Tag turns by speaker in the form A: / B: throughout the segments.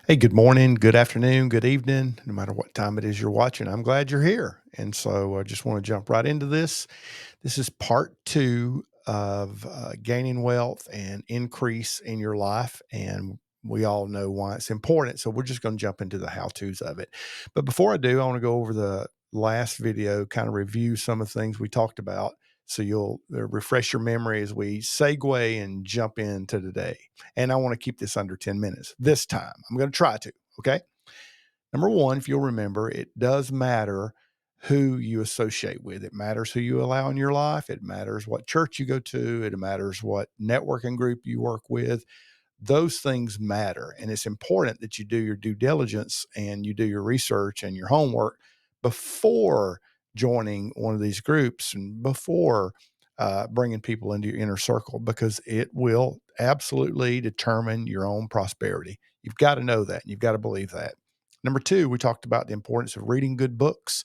A: Hey, good morning, good afternoon, good evening, no matter what time it is you're watching. I'm glad you're here. And so I just want to jump right into this. This is part two of gaining wealth and increase in your life. And we all know why it's important. So we're just going to jump into the how to's of it. But before I do, I want to go over the last video, kind of review some of the things we talked about. So you'll refresh your memory as we segue and jump into today. And I want to keep this under 10 minutes this time. I'm going to try to. Okay. Number one, if you'll remember, it does matter who you associate with. It matters who you allow in your life. It matters what church you go to. It matters what networking group you work with. Those things matter. And it's important that you do your due diligence and you do your research and your homework before joining one of these groups and before bringing people into your inner circle, because it will absolutely determine your own prosperity. You've got to know that. And you've got to believe that. Number two, we talked about the importance of reading good books.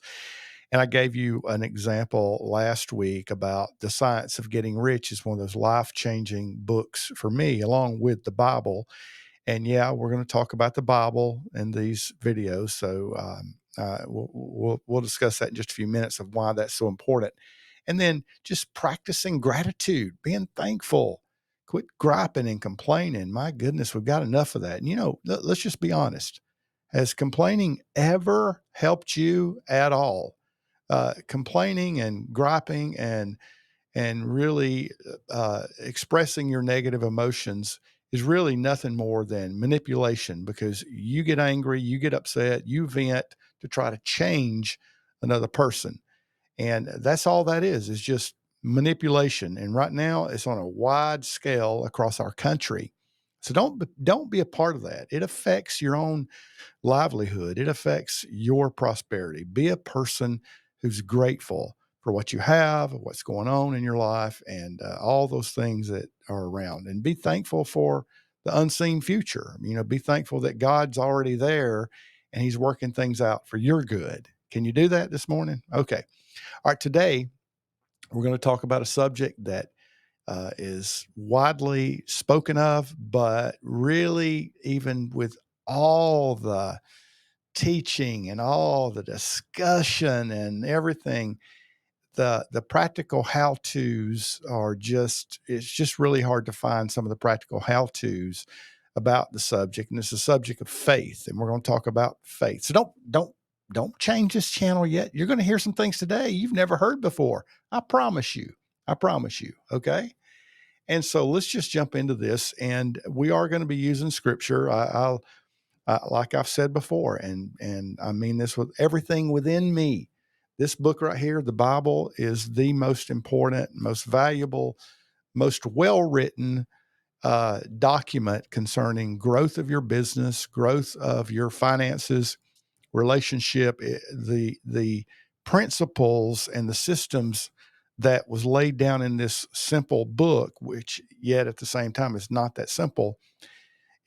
A: And I gave you an example last week about The Science of Getting Rich is one of those life-changing books for me, along with the Bible. And yeah, we're going to talk about the Bible in these videos. So we'll discuss that in just a few minutes of why that's so important. And then just practicing gratitude, being thankful. Quit griping and complaining. My goodness, we've got enough of that. And let's just be honest. Has complaining ever helped you at all? Complaining and griping and really expressing your negative emotions is really nothing more than manipulation, because you get angry, you get upset, you vent to try to change another person. And that's all that is just manipulation. And right now it's on a wide scale across our country. So don't be a part of that. It affects your own livelihood. It affects your prosperity. Be a person who's grateful for what you have, what's going on in your life, and all those things that are around. And be thankful for the unseen future. Be thankful that God's already there and He's working things out for your good. Can you do that this morning? Okay. All right. Today, we're going to talk about a subject that is widely spoken of, but really, even with all the teaching and all the discussion and everything, the practical how-tos it's just really hard to find some of the practical how-tos about the subject. And it's the subject of faith. And we're going to talk about faith. So don't change this channel yet. You're going to hear some things today you've never heard before. I promise you. I promise you. Okay. And so let's just jump into this. And we are going to be using scripture. Like I've said before, and I mean this with everything within me. This book right here, the Bible, is the most important, most valuable, most well-written document concerning growth of your business, growth of your finances, relationship, the principles and the systems that was laid down in this simple book, which yet at the same time is not that simple,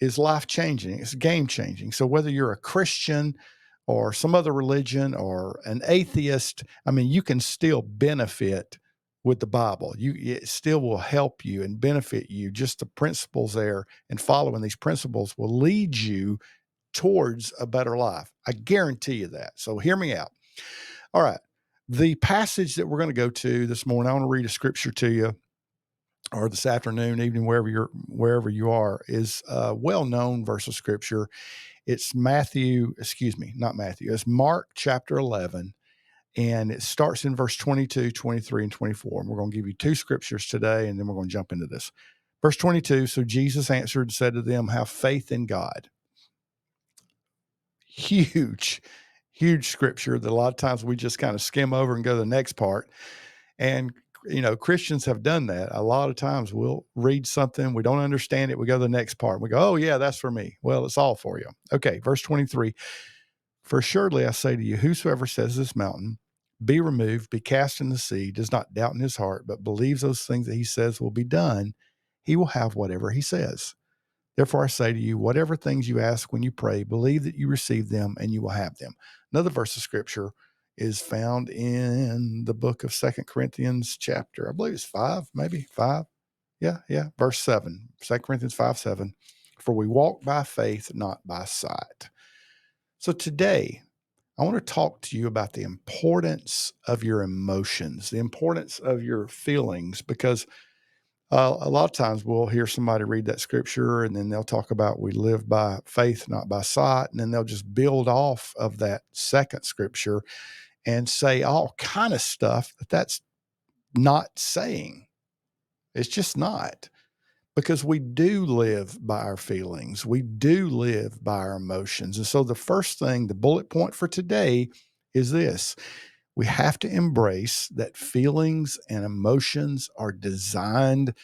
A: is life changing. It's game changing. So whether you're a Christian or some other religion or an atheist, I mean, you can still benefit with the Bible. It still will help you and benefit you. Just the principles there and following these principles will lead you towards a better life. I guarantee you that. So hear me out. All right. The passage that we're going to go to this morning, I want to read a scripture to you, or this afternoon, evening, wherever you are, is a well-known verse of scripture. It's not Matthew. It's Mark chapter 11, and it starts in verse 22, 23, and 24. And we're going to give you two scriptures today, and then we're going to jump into this. Verse 22, so Jesus answered and said to them, have faith in God. Huge, huge scripture that a lot of times we just kind of skim over and go to the next part. And Christians have done that. A lot of times we'll read something, we don't understand it, we go to the next part. We go, oh, yeah, that's for me. Well, it's all for you. Okay, verse 23. For surely I say to you, whosoever says this mountain, be removed, be cast in the sea, does not doubt in his heart, but believes those things that he says will be done, he will have whatever he says. Therefore, I say to you, whatever things you ask when you pray, believe that you receive them and you will have them. Another verse of scripture is found in the book of 2 Corinthians chapter, I believe it's 5, maybe 5. Yeah. Verse 7, 2 Corinthians 5:7. For we walk by faith, not by sight. So today, I want to talk to you about the importance of your emotions, the importance of your feelings, because a lot of times we'll hear somebody read that scripture and then they'll talk about we live by faith, not by sight. And then they'll just build off of that second scripture and say all kind of stuff that's not saying. It's just not, because we do live by our feelings. We do live by our emotions. And so the first thing, the bullet point for today is this: we have to embrace that feelings and emotions are designed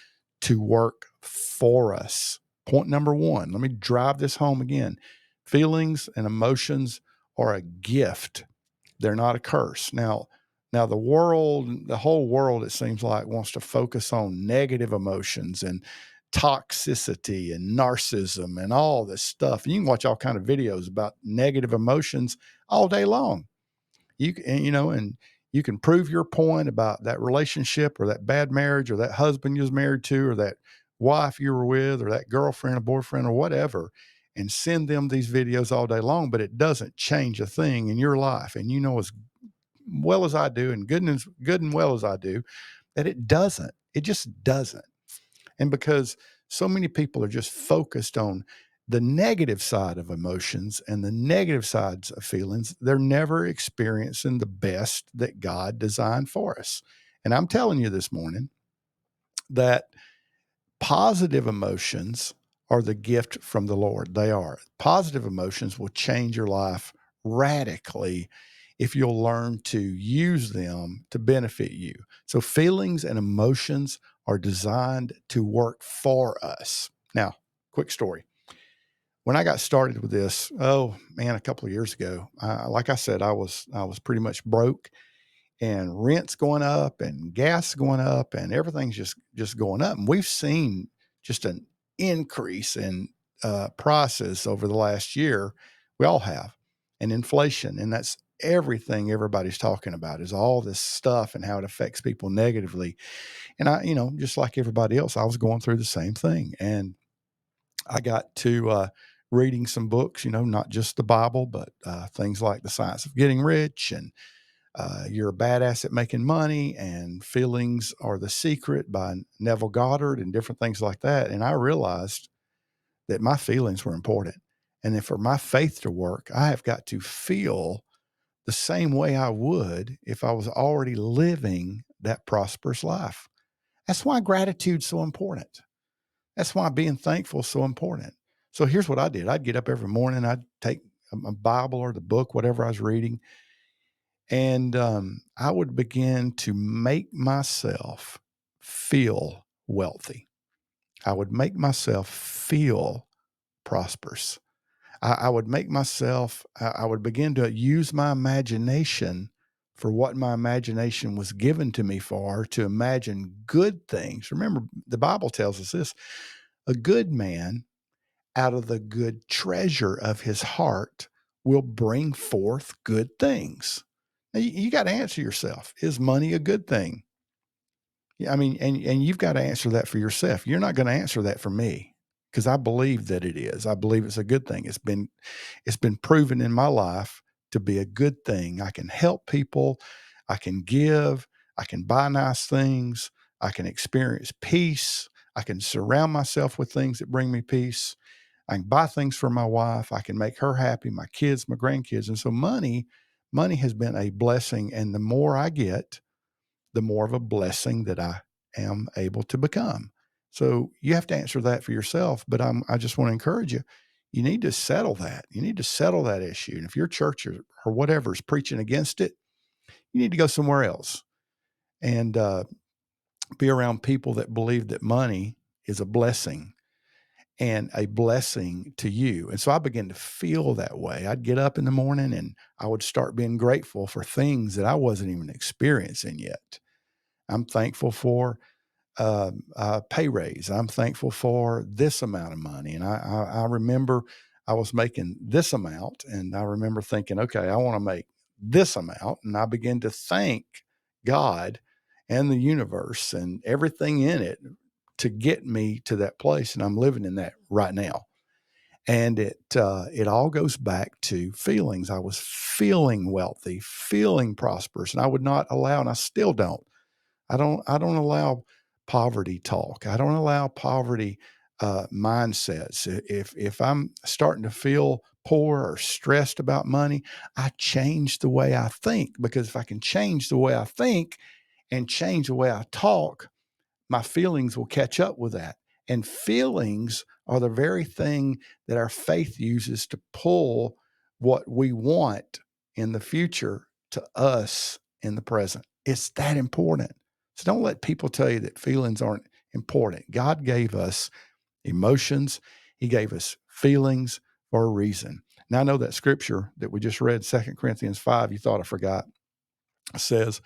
A: to work for us. Point number one, let me drive this home again. Feelings and emotions are a gift. They're not a curse. Now the whole world, it seems like, wants to focus on negative emotions and toxicity and narcissism and all this stuff. And you can watch all kind of videos about negative emotions all day long. And you can prove your point about that relationship or that bad marriage or that husband you was married to or that wife you were with or that girlfriend or boyfriend or whatever, and send them these videos all day long, but it doesn't change a thing in your life. And you know as well as I do, and good and well as I do, that it doesn't. It just doesn't. And because so many people are just focused on the negative side of emotions and the negative sides of feelings, they're never experiencing the best that God designed for us. And I'm telling you this morning that positive emotions are the gift from the Lord. They are. Positive emotions will change your life radically if you'll learn to use them to benefit you. So, feelings and emotions are designed to work for us. Now, quick story. When I got started with this, oh man, a couple of years ago, like I said, I was pretty much broke, and rent's going up and gas going up and everything's just going up. And we've seen just an increase in prices over the last year. We all have, and inflation, and that's everything everybody's talking about is all this stuff and how it affects people negatively. And just like everybody else, I was going through the same thing, and I got to reading some books, not just the Bible, but things like The Science of Getting Rich and You're a Badass at Making Money and Feelings Are the Secret by Neville Goddard and different things like that. And I realized that my feelings were important. And then for my faith to work, I have got to feel the same way I would if I was already living that prosperous life. That's why gratitude's so important. That's why being thankful is so important. So here's what I did. I'd get up every morning, I'd take a Bible or the book, whatever I was reading, and I would begin to make myself feel wealthy. I would make myself feel prosperous. I would make myself, I would begin to use my imagination for what my imagination was given to me for, to imagine good things. Remember, the Bible tells us this: a good man out of the good treasure of his heart will bring forth good things. Now, you got to answer yourself, is money a good thing? Yeah, I mean, and you've got to answer that for yourself. You're not going to answer that for me, because I believe that it is. I believe it's a good thing. It's been proven in my life to be a good thing. I can help people, I can give, I can buy nice things, I can experience peace, I can surround myself with things that bring me peace. I can buy things for my wife. I can make her happy, my kids, my grandkids. And so money has been a blessing. And the more I get, the more of a blessing that I am able to become. So you have to answer that for yourself. But I just want to encourage you. You need to settle that. You need to settle that issue. And if your church or whatever is preaching against it, you need to go somewhere else and be around people that believe that money is a blessing and a blessing to you. And so I began to feel that way. I'd get up in the morning and I would start being grateful for things that I wasn't even experiencing yet. I'm thankful for a pay raise. I'm thankful for this amount of money. And I remember I was making this amount, and I remember thinking, okay, I want to make this amount. And I began to thank God and the universe and everything in it to get me to that place. And I'm living in that right now. And it all goes back to feelings. I was feeling wealthy, feeling prosperous, and I would not allow, and I still don't. I don't allow poverty talk. I don't allow poverty mindsets. If I'm starting to feel poor or stressed about money, I change the way I think, because if I can change the way I think and change the way I talk, my feelings will catch up with that. And feelings are the very thing that our faith uses to pull what we want in the future to us in the present. It's that important. So don't let people tell you that feelings aren't important. God gave us emotions, He gave us feelings for a reason. Now, I know that scripture that we just read, 2 Corinthians 5, you thought I forgot, says,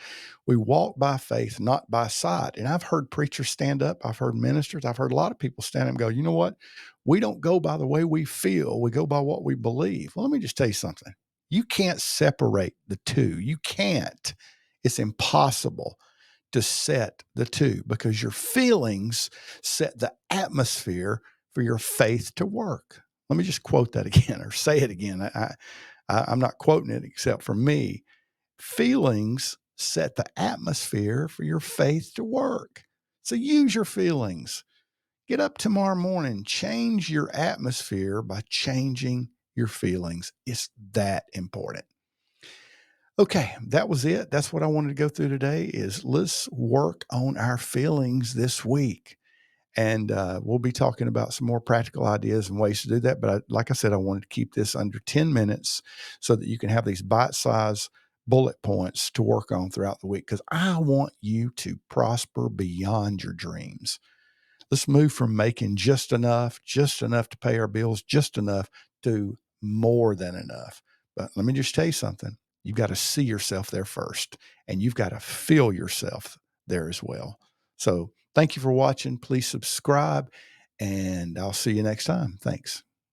A: we walk by faith, not by sight. And I've heard preachers stand up, I've heard ministers, I've heard a lot of people stand up and go, you know what? We don't go by the way we feel, we go by what we believe. Well, let me just tell you something. You can't separate the two. You can't. It's impossible to set the two, because your feelings set the atmosphere for your faith to work. Let me just quote that again, or say it again. I'm not quoting it except for me. Feelings set the atmosphere for your faith to work. So use your feelings. Get up tomorrow morning, change your atmosphere by changing your feelings. It's that important. Okay, that was it. That's what I wanted to go through today, is let's work on our feelings this week. And we'll be talking about some more practical ideas and ways to do that. But like I said, I wanted to keep this under 10 minutes so that you can have these bite-sized bullet points to work on throughout the week, because I want you to prosper beyond your dreams. Let's move from making just enough to pay our bills, just enough, to more than enough. But let me just tell you something. You've got to see yourself there first, and you've got to feel yourself there as well. So thank you for watching. Please subscribe, and I'll see you next time. Thanks.